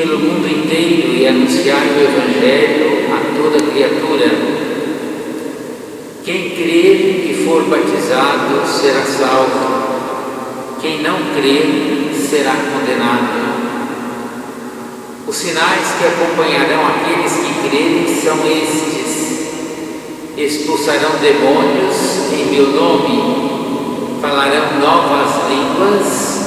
pelo mundo inteiro e anunciai o Evangelho a toda criatura. Quem crer e for batizado será salvo. Quem não crer será condenado. Os sinais que acompanharão aqueles que crerem são estes: expulsarão demônios em meu nome, falarão novas línguas,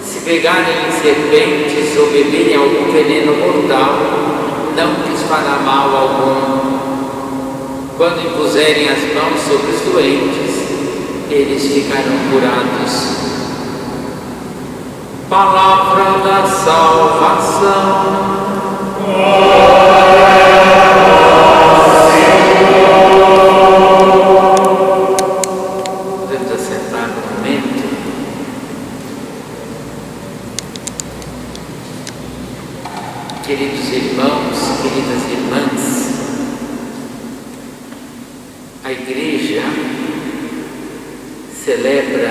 se pegarem em serpentes ou beberem algum veneno mortal, não lhes fará mal algum. Quando impuserem as mãos sobre os doentes, eles ficarão curados. Palavra da salvação. Podemos assentar no momento. Queridos irmãos, queridas irmãs, a Igreja celebra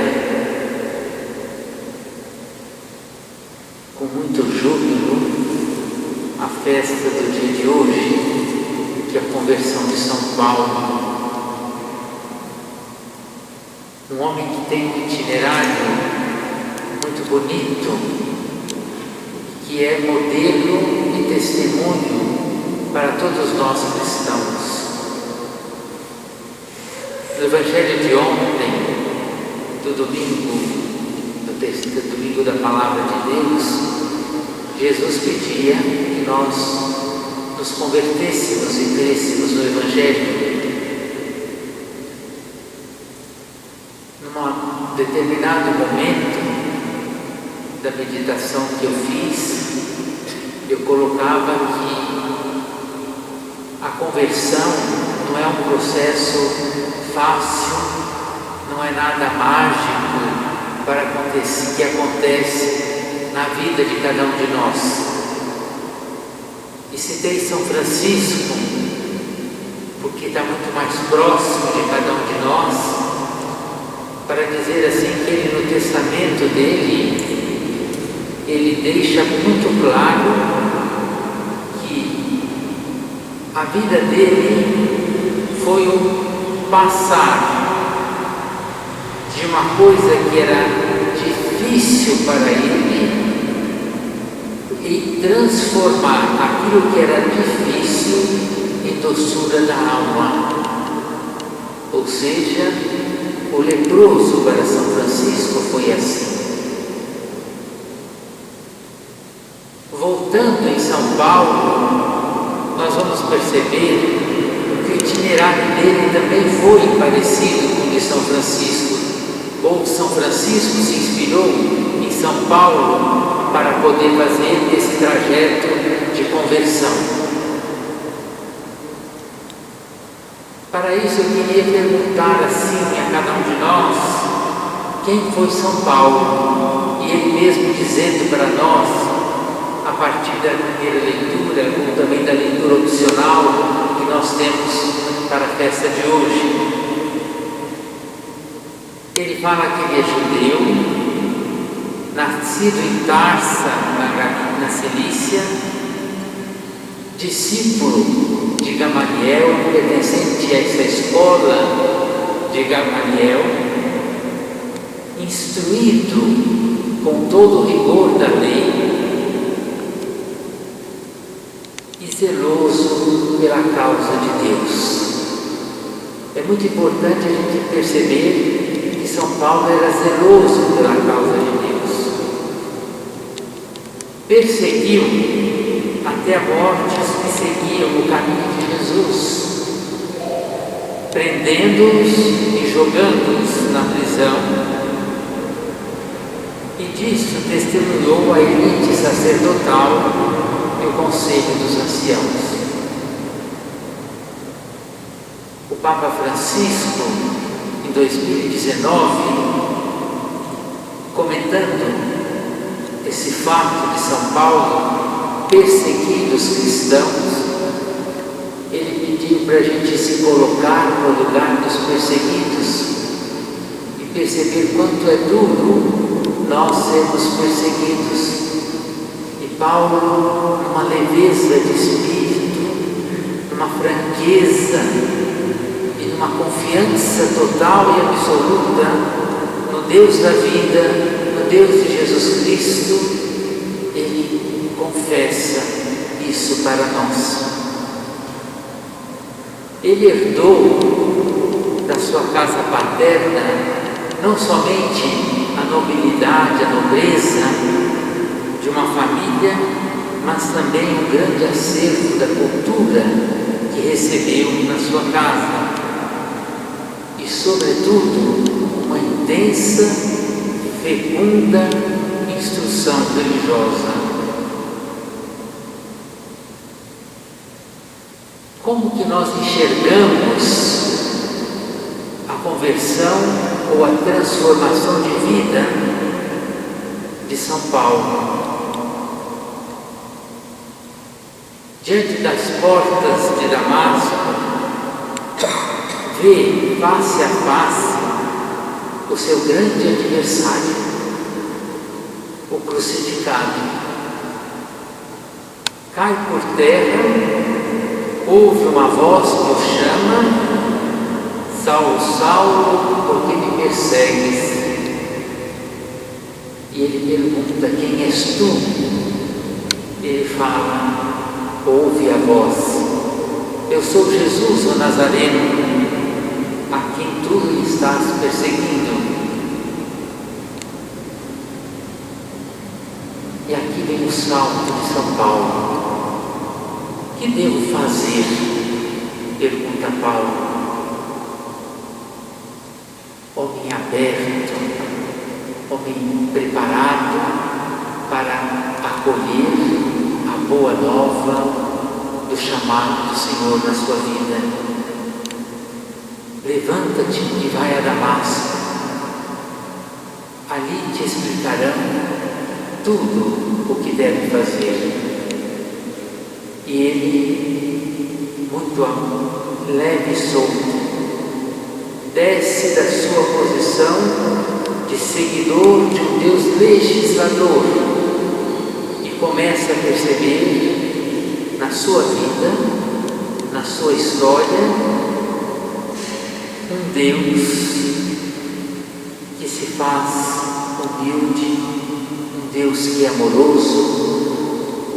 com muito júbilo a festa do dia de hoje, que é a conversão de São Paulo. Um homem que tem um itinerário muito bonito, que é modelo e testemunho para todos nós cristãos. No Evangelho de ontem, do domingo da Palavra de Deus, Jesus pedia que nós nos convertêssemos e crescêssemos no Evangelho. Num determinado momento da meditação que eu fiz, eu colocava que a conversão não é um processo fácil, não é nada mágico para acontecer, que acontece na vida de cada um de nós. E citei São Francisco, porque está muito mais próximo de cada um de nós, para dizer assim que ele, no testamento dele, ele deixa muito claro que a vida dele foi um passar de uma coisa que era difícil para ele e transformar aquilo que era difícil em doçura da alma. Ou seja, o leproso para São Francisco foi assim. Voltando em São Paulo, nós vamos perceber que o itinerário dele também foi parecido com o de São Francisco. Ou São Francisco se inspirou em São Paulo para poder fazer esse trajeto de conversão. Para isso eu queria perguntar assim a cada um de nós, quem foi São Paulo? E ele mesmo dizendo para nós, a partir da primeira leitura, ou também da leitura opcional que nós temos para a festa de hoje. Ele fala que ele é judeu, nascido em Tarsa, na Cilícia, discípulo de Gamaliel, pertencente a essa escola de Gamaliel, instruído com todo o rigor da lei e zeloso pela causa de Deus. É muito importante a gente perceber que São Paulo era zeloso pela causa de Deus. Perseguiu até a morte os que seguiam o caminho de Jesus, prendendo-os e jogando-os na prisão, e disso testemunhou a elite sacerdotal e o conselho dos anciãos. O Papa Francisco, em 2019, comentando esse fato de São Paulo perseguir os cristãos, ele pediu para a gente se colocar no lugar dos perseguidos e perceber quanto é duro nós sermos perseguidos e Paulo, numa leveza de espírito, numa franqueza e numa confiança total e absoluta no Deus da vida, no Deus de Jesus Cristo, ele confessa isso para nós. Ele herdou da sua casa paterna não somente a nobilidade, a nobreza de uma família, mas também um grande acervo da cultura que recebeu na sua casa e, sobretudo, uma intensa, fecunda instrução religiosa. Como que nós enxergamos a conversão ou a transformação de vida de São Paulo? Diante das portas de Damasco, vê face a face o seu grande adversário, o crucificado. Cai por terra, ouve uma voz que o chama: Saulo, Saulo, por que me persegues? E ele pergunta: quem és tu? Ele fala: ouve a voz: eu sou Jesus, o Nazareno, a quem tu estás perseguindo. E aqui vem o salto de São Paulo. Que devo fazer? Pergunta Paulo. Homem aberto, homem preparado para acolher a boa nova do chamado do Senhor na sua vida. Levanta-te e vai a Damasco. Ali te explicarão tudo o que deve fazer. E ele, muito leve e solto, desce da sua posição de seguidor de um Deus legislador e começa a perceber na sua vida, na sua história, um Deus que se faz humilde, um Deus que é amoroso,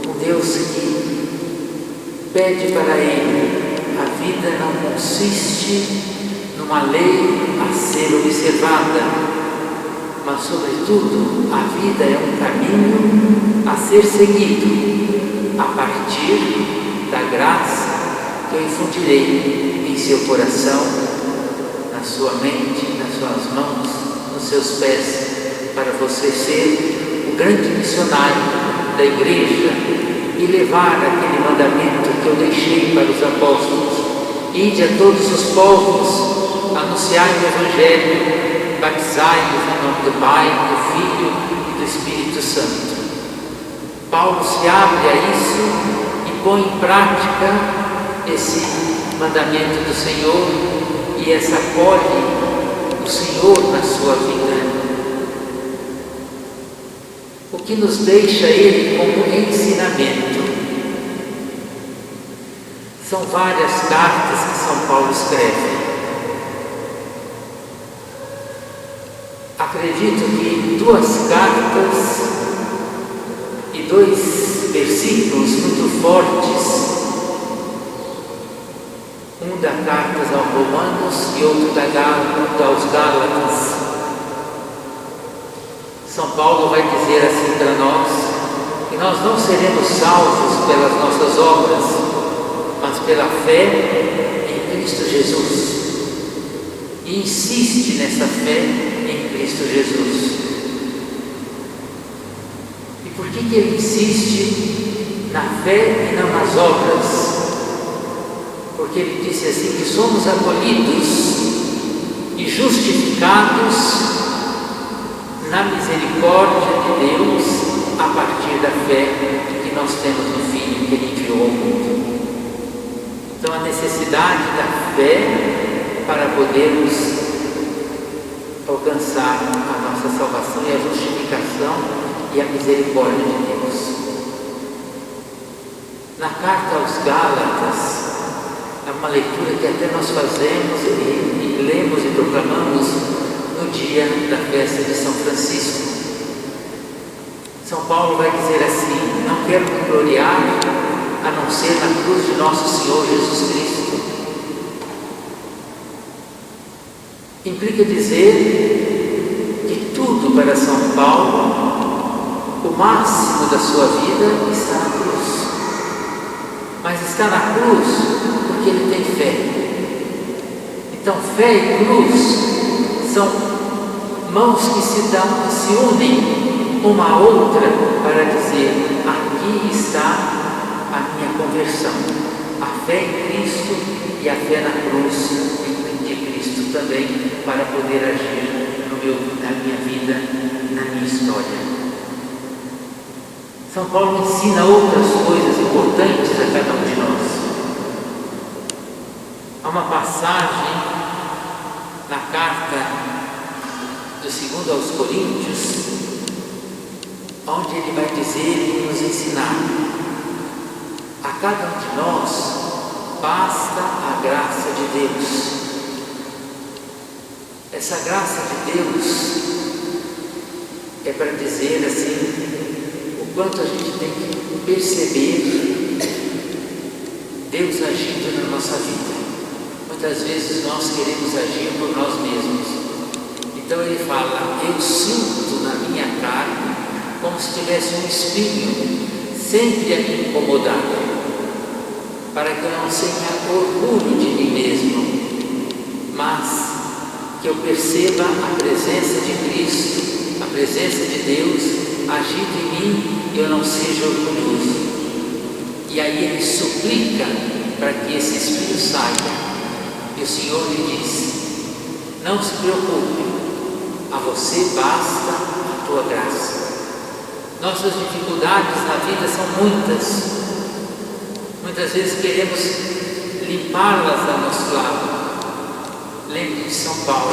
um Deus que pede para ele: a vida não consiste numa lei a ser observada, mas sobretudo a vida é um caminho a ser seguido a partir da graça que eu infundirei em seu coração, na sua mente, nas suas mãos, nos seus pés, para você ser o grande missionário da igreja e levar aquele mandamento que eu deixei para os apóstolos: ide a todos os povos, anunciai o Evangelho, batizai-os em nome do Pai, do Filho e do Espírito Santo. Paulo se abre a isso e põe em prática esse mandamento do Senhor e essa acolhe o Senhor na sua vida. O que nos deixa ele como ensinamento? São várias cartas que São Paulo escreve. Acredito que 2 cartas e 2 versículos muito fortes, um da carta aos Romanos e outro aos Gálatas. São Paulo vai dizer assim para nós, que nós não seremos salvos pelas nossas obras, mas pela fé em Cristo Jesus. E insiste nessa fé em Cristo Jesus. E por que ele insiste na fé e não nas obras? Porque ele disse assim, que somos acolhidos e justificados na misericórdia de Deus a partir da fé que nós temos no Filho que Ele enviou ao mundo. Então a necessidade da fé para podermos alcançar a nossa salvação e a justificação e a misericórdia de Deus. Na carta aos Gálatas, é uma leitura que até nós fazemos e lemos e proclamamos no dia da festa de São Francisco. São Paulo vai dizer assim: não quero me gloriar a não ser na cruz de nosso Senhor Jesus Cristo. Implica dizer que tudo para São Paulo, o máximo da sua vida está na cruz. Mas está na cruz porque ele tem fé. Então fé e cruz são mãos que se unem uma a outra para dizer: aqui está a minha conversão, a fé em Cristo e a fé na cruz de Cristo também, para poder agir na minha vida, na minha história. São Paulo ensina outras coisas importantes a cada um de nós. Há uma passagem na carta do 2 aos Coríntios, onde ele vai dizer e nos ensinar: a cada um de nós basta a graça de Deus. Essa graça de Deus é para dizer assim, o quanto a gente tem que perceber Deus agindo na nossa vida. Muitas vezes nós queremos agir por nós mesmos. Então ele fala: eu sinto na minha carne como se tivesse um espinho sempre a me incomodar, para que eu não tenha orgulho de mim mesmo, mas que eu perceba a presença de Cristo, a presença de Deus agindo em mim e eu não seja orgulhoso. E aí ele suplica para que esse espinho saia. E o Senhor lhe diz: não se preocupe, a você basta a tua graça. Nossas dificuldades na vida são muitas. Muitas vezes queremos limpá-las a nosso lado. Lembre de São Paulo: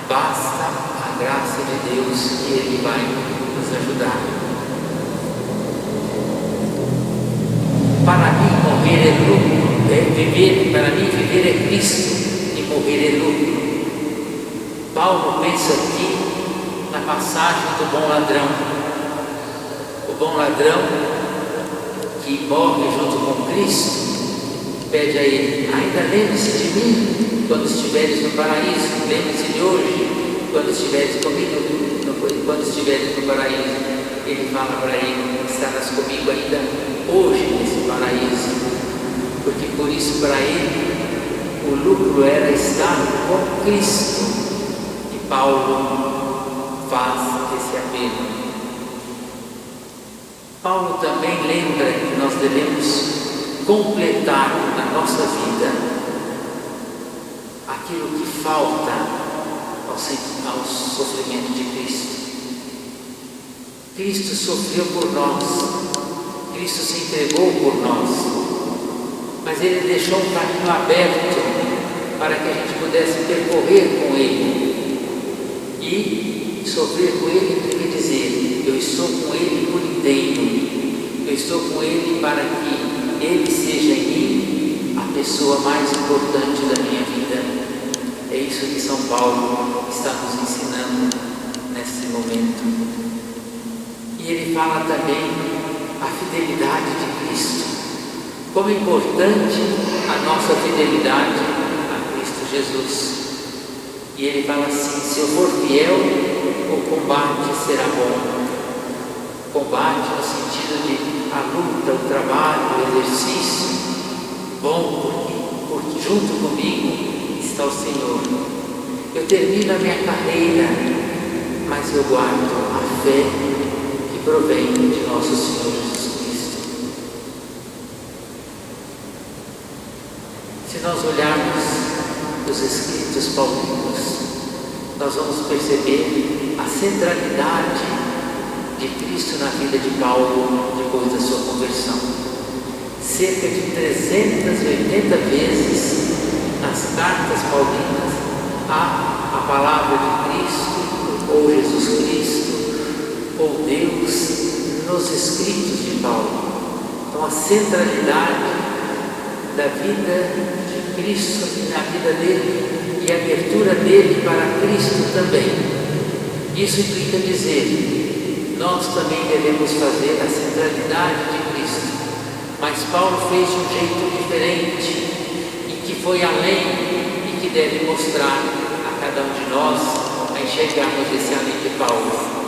basta a graça de Deus e Ele vai nos ajudar. Para mim morrer é lucro, para mim viver é Cristo e morrer é lucro. Paulo pensa aqui na passagem do bom ladrão. O bom ladrão que morre junto com Cristo pede a ele: ainda lembre-se de mim quando estiveres no paraíso, lembre-se de hoje quando estiveres comigo, quando estiveres no paraíso. Ele fala para ele: estarás comigo ainda hoje nesse paraíso, porque por isso para ele o lucro era estar com Cristo. E Paulo faz esse apelo. Paulo também lembra que nós devemos completar na nossa vida aquilo que falta ao sofrimento de Cristo. Cristo sofreu por nós, Cristo se entregou por nós, mas Ele deixou um caminho aberto para que a gente pudesse percorrer com Ele. E sofrer com Ele quer dizer: eu estou com Ele por inteiro, eu estou com Ele para que Ele seja em mim a pessoa mais importante da minha vida. É isso que São Paulo está nos ensinando nesse momento. E ele fala também a fidelidade de Cristo. Como é importante a nossa fidelidade a Cristo Jesus. E ele fala assim: se eu for fiel, o combate será bom. Combate no sentido de a luta, o trabalho, o exercício. Bom, porque junto comigo está o Senhor. Eu termino a minha carreira, mas eu guardo a fé que provém de nosso Senhor Jesus Cristo. Se nós olharmos os escritos paulinos, nós vamos perceber a centralidade de Cristo na vida de Paulo depois da sua conversão. Cerca de 380 vezes nas cartas paulinas há a palavra de Cristo, ou Jesus Cristo, ou Deus, nos escritos de Paulo. com a centralidade da vida de Cristo na vida dele e a abertura dele para Cristo também. Isso implica dizer, nós também devemos fazer a centralidade de Cristo, mas Paulo fez de um jeito diferente e que foi além e que deve mostrar a cada um de nós a enxergarmos esse além de Paulo.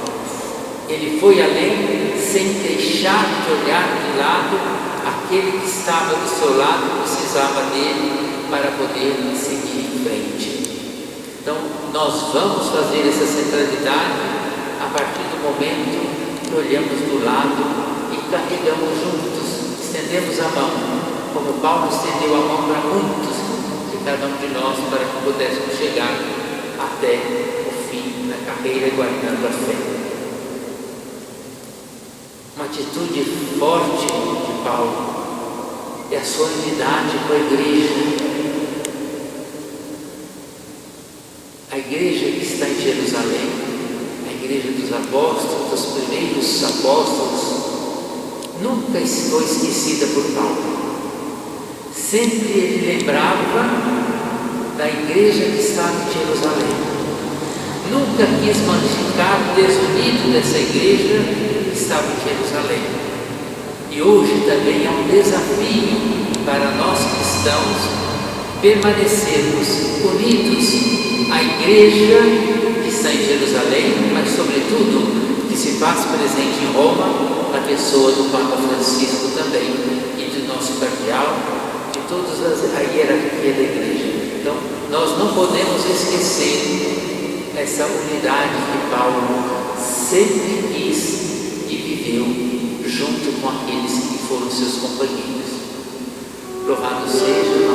Ele foi além sem deixar de olhar de lado aquele que estava do seu lado, precisava dele para poder seguir em frente. Então, nós vamos fazer essa centralidade a partir do momento que olhamos do lado e carregamos juntos, estendemos a mão, como Paulo estendeu a mão para muitos de cada um de nós, para que pudéssemos chegar até o fim da carreira guardando a fé. Uma atitude forte de Paulo é a sua unidade com a igreja. A igreja que está em Jerusalém, a igreja dos apóstolos, dos primeiros apóstolos, nunca foi esquecida por Paulo. Sempre ele lembrava da igreja que estava em Jerusalém. Nunca quis ficar desunido dessa igreja que estava em Jerusalém. E hoje também é um desafio para nós cristãos permanecermos unidos à igreja que está em Jerusalém, mas sobretudo que se faz presente em Roma, na pessoa do Papa Francisco também, e do nosso cardeal, de toda a hierarquia da igreja. Então, nós não podemos esquecer essa unidade que Paulo sempre quis e viveu junto com aqueles que foram seus companheiros. Louvado seja